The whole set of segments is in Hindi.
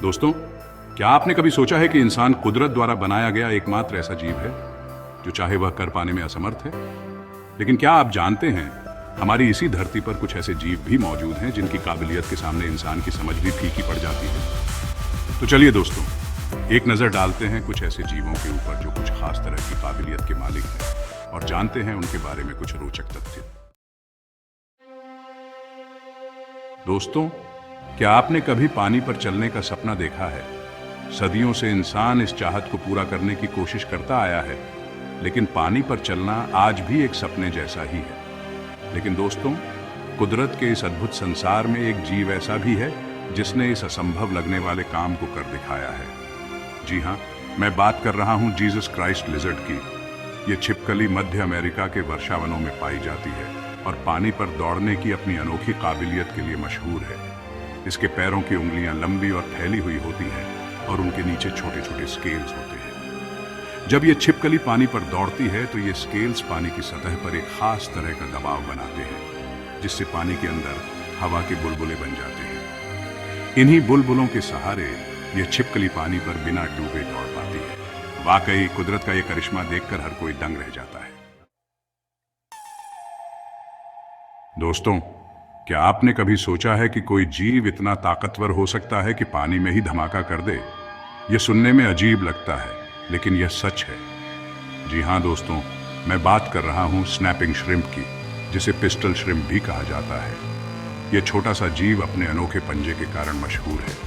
दोस्तों, क्या आपने कभी सोचा है कि इंसान कुदरत द्वारा बनाया गया एकमात्र ऐसा जीव है जो चाहे वह कर पाने में असमर्थ है? लेकिन क्या आप जानते हैं, हमारी इसी धरती पर कुछ ऐसे जीव भी मौजूद हैं जिनकी काबिलियत के सामने इंसान की समझ भी फीकी पड़ जाती है। तो चलिए दोस्तों, एक नजर डालते हैं कुछ ऐसे जीवों के ऊपर जो कुछ खास तरह की काबिलियत के मालिक हैं और जानते हैं उनके बारे में कुछ रोचक तथ्य। दोस्तों, क्या आपने कभी पानी पर चलने का सपना देखा है? सदियों से इंसान इस चाहत को पूरा करने की कोशिश करता आया है, लेकिन पानी पर चलना आज भी एक सपने जैसा ही है। लेकिन दोस्तों, कुदरत के इस अद्भुत संसार में एक जीव ऐसा भी है जिसने इस असंभव लगने वाले काम को कर दिखाया है। जी हाँ, मैं बात कर रहा हूँ जीसस क्राइस्ट लिजर्ड की। ये छिपकली मध्य अमेरिका के वर्षावनों में पाई जाती है और पानी पर दौड़ने की अपनी अनोखी काबिलियत के लिए मशहूर है। इसके पैरों की उंगलियां लंबी और फैली हुई होती हैं और उनके नीचे छोटे छोटे स्केल्स होते हैं। जब ये छिपकली पानी पर दौड़ती है तो ये स्केल्स पानी की सतह पर एक खास तरह का दबाव बनाते हैं, जिससे पानी के अंदर हवा के बुलबुले बन जाते हैं। इन्हीं बुलबुलों के सहारे ये छिपकली पानी पर बिना डूबे दौड़ पाती है। वाकई कुदरत का ये करिश्मा देखकर हर कोई दंग रह जाता है। दोस्तों, क्या आपने कभी सोचा है कि कोई जीव इतना ताकतवर हो सकता है कि पानी में ही धमाका कर दे? यह सुनने में अजीब लगता है, लेकिन यह सच है। जी हाँ दोस्तों, मैं बात कर रहा हूँ स्नैपिंग श्रिम्प की, जिसे पिस्टल श्रिम्प भी कहा जाता है। यह छोटा सा जीव अपने अनोखे पंजे के कारण मशहूर है।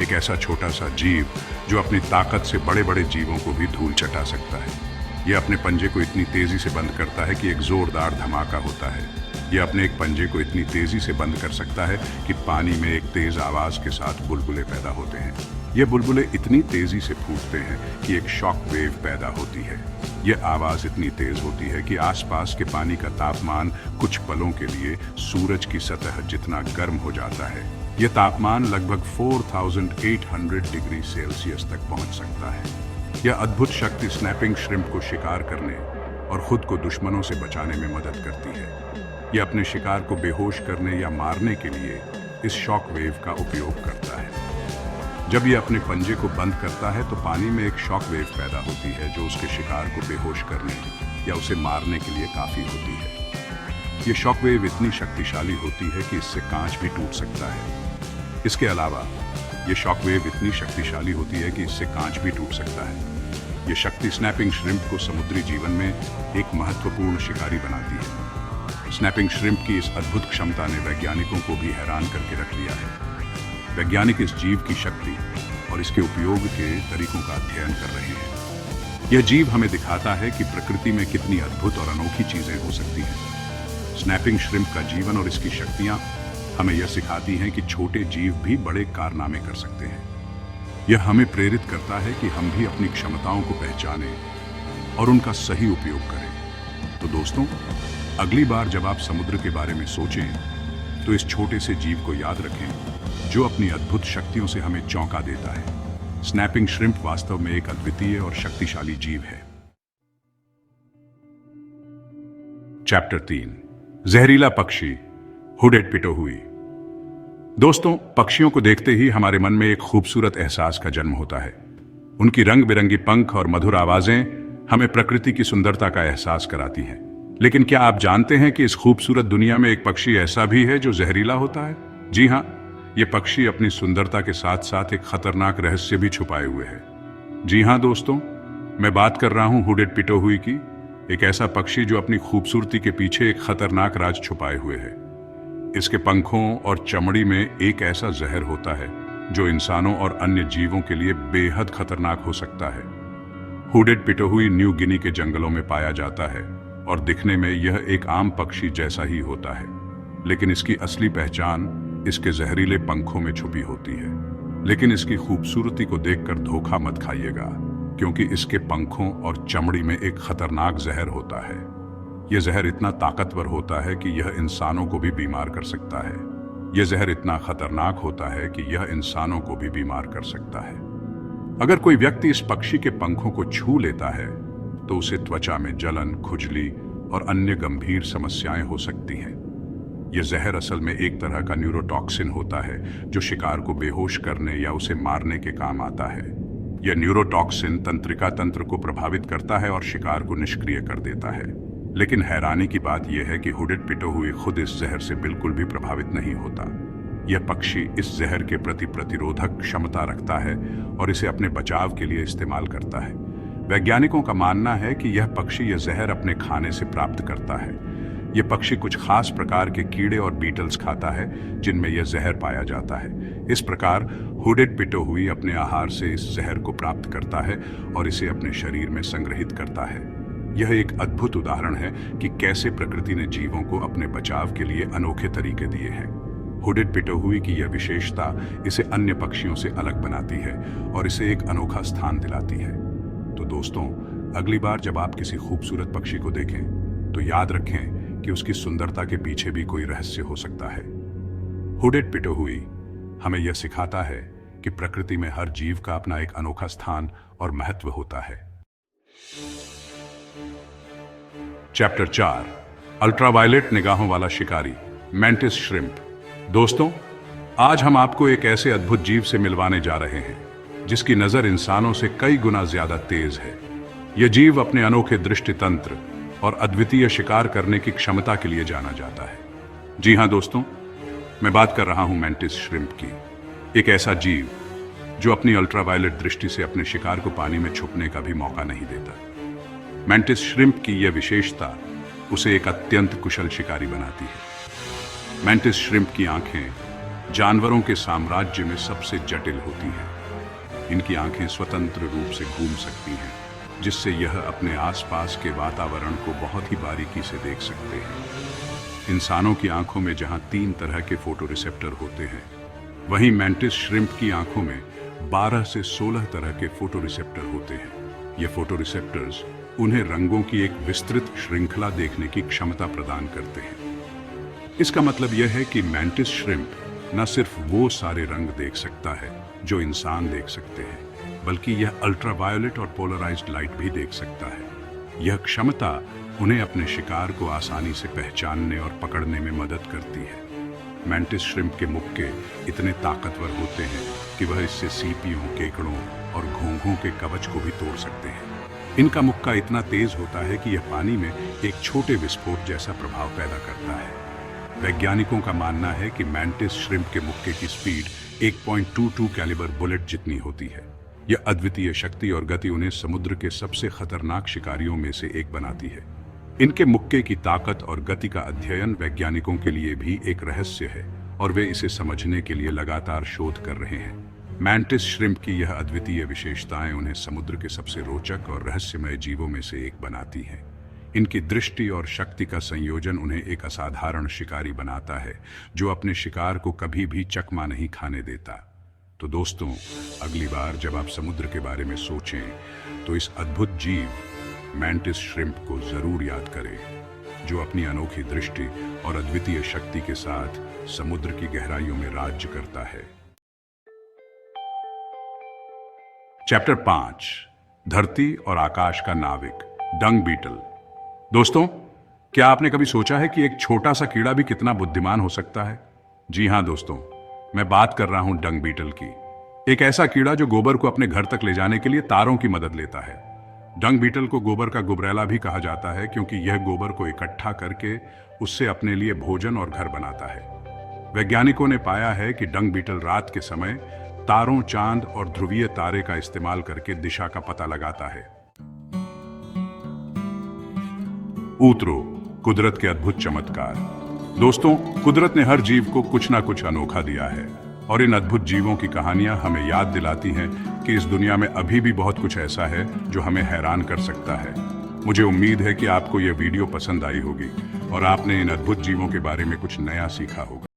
एक ऐसा छोटा सा जीव जो अपनी ताकत से बड़े बड़े जीवों को भी धूल चटा सकता है। यह अपने पंजे को इतनी तेजी से बंद करता है कि एक जोरदार धमाका होता है। यह अपने एक पंजे को इतनी तेजी से बंद कर सकता है कि पानी में एक तेज आवाज के साथ बुलबुले पैदा होते हैं। ये बुलबुले इतनी तेजी से फूटते हैं कि एक शॉक वेव पैदा होती है। यह आवाज इतनी तेज होती है कि आसपास के पानी का तापमान कुछ पलों के लिए सूरज की सतह जितना गर्म हो जाता है। यह तापमान लगभग 4800 डिग्री सेल्सियस तक पहुंच सकता है। यह अद्भुत शक्ति स्नैपिंग श्रिम्प को शिकार करने और खुद को दुश्मनों से बचाने में मदद करती है। यह अपने शिकार को बेहोश करने या मारने के लिए इस शॉक वेव का उपयोग करता है। जब यह अपने पंजे को बंद करता है तो पानी में एक शॉक वेव पैदा होती है जो उसके शिकार को बेहोश करने या उसे मारने के लिए काफी होती है। यह शॉक वेव इतनी शक्तिशाली होती है कि इससे कांच भी टूट सकता है। इसके अलावा यह शॉक वेव इतनी शक्तिशाली होती है कि इससे कांच भी टूट सकता है। यह शक्ति स्नैपिंग श्रिम्प को समुद्री जीवन में एक महत्वपूर्ण शिकारी बनाती है। स्नैपिंग श्रिम्प की इस अद्भुत क्षमता ने वैज्ञानिकों को भी हैरान करके रख दिया है। वैज्ञानिक इस जीव की शक्ति और इसके उपयोग के तरीकों का अध्ययन कर रहे हैं। यह जीव हमें दिखाता है कि प्रकृति में कितनी अद्भुत और अनोखी चीजें हो सकती हैं। स्नैपिंग श्रिम्प का जीवन और इसकी शक्तियां हमें यह सिखाती हैं कि छोटे जीव भी बड़े कारनामे कर सकते हैं। यह हमें प्रेरित करता है कि हम भी अपनी क्षमताओं को पहचानें और उनका सही उपयोग करें। तो दोस्तों, अगली बार जब आप समुद्र के बारे में सोचें तो इस छोटे से जीव को याद रखें जो अपनी अद्भुत शक्तियों से हमें चौंका देता है। स्नैपिंग श्रिम्प वास्तव में एक अद्वितीय और शक्तिशाली जीव है। चैप्टर 3, जहरीला पक्षी हुडेड पिटोहुई। दोस्तों, पक्षियों को देखते ही हमारे मन में एक खूबसूरत एहसास का जन्म होता है। उनकी रंग बिरंगी पंख और मधुर आवाजें हमें प्रकृति की सुंदरता का एहसास कराती हैं। लेकिन क्या आप जानते हैं कि इस खूबसूरत दुनिया में एक पक्षी ऐसा भी है जो जहरीला होता है? जी हाँ, ये पक्षी अपनी सुंदरता के साथ साथ एक खतरनाक रहस्य भी छुपाए हुए है। जी हाँ दोस्तों, मैं बात कर रहा हूँ हुडेड पिटोहुई की, एक ऐसा पक्षी जो अपनी खूबसूरती के पीछे एक खतरनाक राज छुपाए हुए है। इसके पंखों और चमड़ी में एक ऐसा जहर होता है जो इंसानों और अन्य जीवों के लिए बेहद खतरनाक हो सकता है। हुडेड पिटोहुई न्यू गिनी के जंगलों में पाया जाता है और दिखने में यह एक आम पक्षी जैसा ही होता है, लेकिन इसकी असली पहचान इसके जहरीले पंखों में छुपी होती है। लेकिन इसकी खूबसूरती को देखकर धोखा मत खाइएगा, क्योंकि इसके पंखों और चमड़ी में एक खतरनाक जहर होता है। यह जहर इतना ताकतवर होता है कि यह इंसानों को भी बीमार कर सकता है। यह जहर इतना खतरनाक होता है कि यह इंसानों को भी बीमार कर सकता है। अगर कोई व्यक्ति इस पक्षी के पंखों को छू लेता है तो उसे त्वचा में जलन, खुजली और अन्य गंभीर समस्याएं हो सकती हैं। यह जहर असल में एक तरह का न्यूरोटॉक्सिन होता है जो शिकार को बेहोश करने या उसे मारने के काम आता है। यह न्यूरोटॉक्सिन तंत्रिका तंत्र को प्रभावित करता है और शिकार को निष्क्रिय कर देता है। लेकिन हैरानी की बात यह है कि हुडेड पिटोहुई खुद इस जहर से बिल्कुल भी प्रभावित नहीं होता। यह पक्षी इस जहर के प्रति प्रतिरोधक क्षमता रखता है और इसे अपने बचाव के लिए इस्तेमाल करता है। वैज्ञानिकों का मानना है कि यह पक्षी यह जहर अपने खाने से प्राप्त करता है। यह पक्षी कुछ खास प्रकार के कीड़े और बीटल्स खाता है जिनमें यह जहर पाया जाता है। इस प्रकार हुडेड पिटोहुई अपने आहार से इस जहर को प्राप्त करता है और इसे अपने शरीर में संग्रहित करता है। यह एक अद्भुत उदाहरण है कि कैसे प्रकृति ने जीवों को अपने बचाव के लिए अनोखे तरीके दिए हैं। हुडेड पिटोहुई की यह विशेषता इसे अन्य पक्षियों से अलग बनाती है और इसे एक अनोखा स्थान दिलाती है। तो दोस्तों, अगली बार जब आप किसी खूबसूरत पक्षी को देखें तो याद रखें कि उसकी सुंदरता के पीछे भी कोई रहस्य हो सकता है। हुडेड पिटोहुई हमें यह सिखाता है कि प्रकृति में हर जीव का अपना एक अनोखा स्थान और महत्व होता है। चैप्टर 4, अल्ट्रावायलेट निगाहों वाला शिकारी, मैंटिस श्रिम्प। दोस्तों, आज हम आपको एक ऐसे अद्भुत जीव से मिलवाने जा रहे हैं जिसकी नजर इंसानों से कई गुना ज्यादा तेज है। यह जीव अपने अनोखे दृष्टि तंत्र और अद्वितीय शिकार करने की क्षमता के लिए जाना जाता है। जी हां दोस्तों, मैं बात कर रहा हूं मैंटिस श्रिम्प की। एक ऐसा जीव जो अपनी अल्ट्रावायलेट दृष्टि से अपने शिकार को पानी में छुपने का भी मौका नहीं देता। मैंटिस श्रिम्प की यह विशेषता उसे एक अत्यंत कुशल शिकारी बनाती है। मैंटिस श्रिम्प की आंखें जानवरों के साम्राज्य में सबसे जटिल होती हैं। इनकी आंखें स्वतंत्र रूप से घूम सकती हैं, जिससे यह अपने आसपास के वातावरण को बहुत ही बारीकी से देख सकते हैं। इंसानों की आंखों में जहां 3 तरह के फोटो रिसेप्टर होते हैं, वहीं मैंटिस श्रिम्प की आंखों में 12 से 16 तरह के फोटो रिसेप्टर होते हैं। ये फोटो रिसेप्टर्स उन्हें रंगों की एक विस्तृत श्रृंखला देखने की क्षमता प्रदान करते हैं। इसका मतलब यह है कि मैंटिस श्रिम्प न सिर्फ वो सारे रंग देख सकता है जो इंसान देख सकते हैं, बल्कि यह अल्ट्रावायोलेट और पोलराइज्ड लाइट भी देख सकता है। यह क्षमता उन्हें अपने शिकार को आसानी से पहचानने और पकड़ने में मदद करती है। मैंटिस श्रिम्प के मुक्के इतने ताकतवर होते हैं कि वह इससे सीपियों, केकड़ों और घोंघों के कवच को भी तोड़ सकते हैं। इनका मुक्का इतना तेज होता है कि यह पानी में एक छोटे विस्फोट जैसा प्रभाव पैदा करता है। वैज्ञानिकों का मानना है कि मैंटिस श्रिम्प के मुक्के की स्पीड 1.22 कैलिबर बुलेट जितनी होती है। यह अद्वितीय शक्ति और गति उन्हें समुद्र के सबसे खतरनाक शिकारियों में से एक बनाती है। इनके मुक्के की ताकत और गति का अध्ययन वैज्ञानिकों के लिए भी एक रहस्य है और वे इसे समझने के लिए लगातार शोध कर रहे हैं। मैंटिस श्रिम्प की यह अद्वितीय विशेषताएं उन्हें समुद्र के सबसे रोचक और रहस्यमय जीवों में से एक बनाती हैं। इनकी दृष्टि और शक्ति का संयोजन उन्हें एक असाधारण शिकारी बनाता है जो अपने शिकार को कभी भी चकमा नहीं खाने देता। तो दोस्तों, अगली बार जब आप समुद्र के बारे में सोचें तो इस अद्भुत जीव मैंटिस श्रिम्प को जरूर याद करें, जो अपनी अनोखी दृष्टि और अद्वितीय शक्ति के साथ समुद्र की गहराइयों में राज्य करता है। चैप्टर 5, धरती और आकाश का नाविक, डंग बीटल। दोस्तों, क्या आपने कभी सोचा है कि एक छोटा सा कीड़ा भी कितना बुद्धिमान हो सकता है? जी हां दोस्तों, मैं बात कर रहा हूं डंग बीटल की। एक ऐसा कीड़ा जो गोबर को अपने घर तक ले जाने के लिए तारों की मदद लेता है। डंग बीटल को गोबर का गुबरैला भी कहा जाता है क्योंकि यह गोबर को इकट्ठा करके उससे अपने लिए भोजन और घर बनाता है। वैज्ञानिकों ने पाया है कि डंग बीटल रात के समय तारों, चांद और ध्रुवीय तारे का इस्तेमाल करके दिशा का पता लगाता है। ऊतरो, कुदरत के अद्भुत चमत्कार। दोस्तों, कुदरत ने हर जीव को कुछ ना कुछ अनोखा दिया है और इन अद्भुत जीवों की कहानियां हमें याद दिलाती हैं कि इस दुनिया में अभी भी बहुत कुछ ऐसा है जो हमें हैरान कर सकता है। मुझे उम्मीद है कि आपको यह वीडियो पसंद आई होगी और आपने इन अद्भुत जीवों के बारे में कुछ नया सीखा होगा।